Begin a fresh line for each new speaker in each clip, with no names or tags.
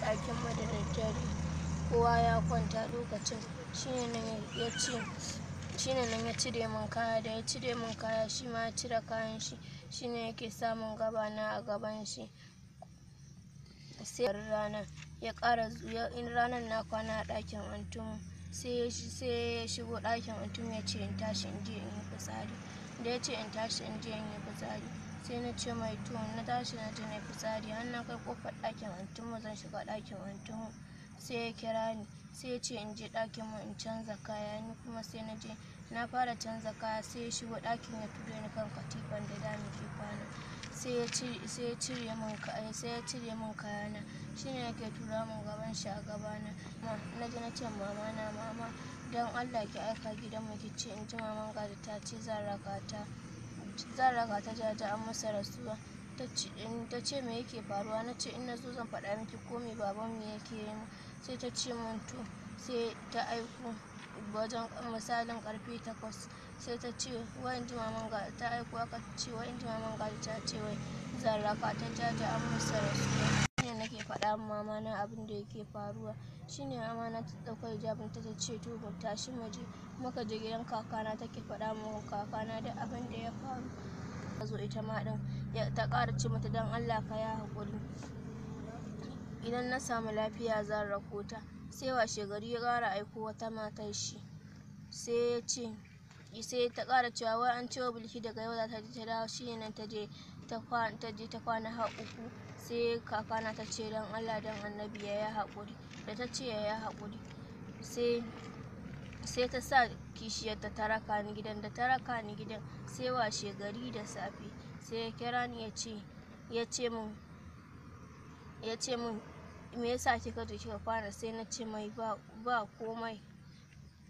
ɗakin mu da daddare, kowa ya kwanta lokacin, shine nan ya cire min kaya, da ya cire min kaya shi ma ya cire kayan shi, shine yake samun gabana a gaban shi. Sai ranar ya ƙara zuwa, in ranar na kwana a ɗakin antinmu, sai ya shigo ɗakin antinmu ya ce in tashi in je in yi fitsari. Da ya ce in tashi in je in yi fitsari, sai na ce mai to, na tashi na je na yi fitsari, har na kai ƙofar ɗakin antinmu zan shiga ɗakin antinmu, sai ya kira ni, sai ya ce in je ɗakin mu in canza kaya, ni kuma sai na je na fara canza kaya, sai ya shigo ɗakin ya ture ni kan katifan da muke kwana, sai ya cire min kayana, shine yake tura min gaban shi a gabana. Na je na ce mama don Allah ki aika gidanmu ki ce in ji maman Gadi ta ce zan raka ta jaje an masa rasuwa. Ta ce me yake faruwa, na ce in na zo zan faɗa miki ko me babanmu yake yi mu. Sai ta ce min to, sai ta aiko wajen misalin karfe 8, sai ta ce wai in ji maman Gadi ta aiko aka ce wai in ji maman Gadi ta ce wai zan raka ta jaje an masa rasuwa. Shine nake faɗa min mama na abin da yake faruwa, shine mama na ta ɗauka hijabin ta ce to mu tashi mu je, muka je gidan kakana take faɗa min kakana da abin da ya faru. Ta zo ita ma ɗin ta ƙara ce mata don Allah ka yi haƙuri, idan na samu lafiya zan rako ta. Sai washe gari ya ƙara aiko wata matar shi, sai ta ƙara cewa wai an ce wa Bilki daga yau za ta je ta dawo, shine nan ta je ta kwana har 3. Sai kakana ta ce don Allah don Annabi ya yi haƙuri, da ta ce ya yi haƙuri, sai ta sa kishiyarta ta raka ni gidan, da ta raka ni gidan, sai washe gari da safe sai ya kira ni ya ce min me yasa kika je kika kwana, sai na ce mai ba komai,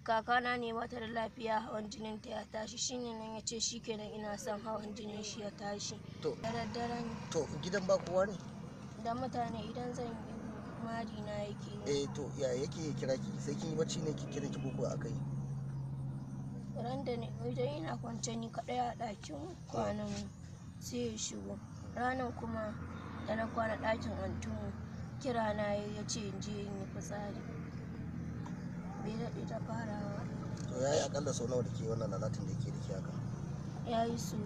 kakana ne bata da lafiya, hawan jinin ta ya tashi, shine nan ya ce shikenan ina son hawan jinin shi ya tashi. Da daddare ne.
To gidan ba kowa ne?
Da mutane, idan zan yi mari na yake.
To ya yake kira ki, sai kin yi bacci ne ki kira ki koko akai?
Ran da ne idan ina kwance ni kaɗai a ɗakin kwanan mu, sai ya shigo. Ranar kuma da na kwana ɗakin antinmu, kira na ya ce in je in yi fitsari, bai daɗe ta farawa.
To yayi akalla sau nawa da ke wannan lalatin da yake da ke haka?
Ya yi sau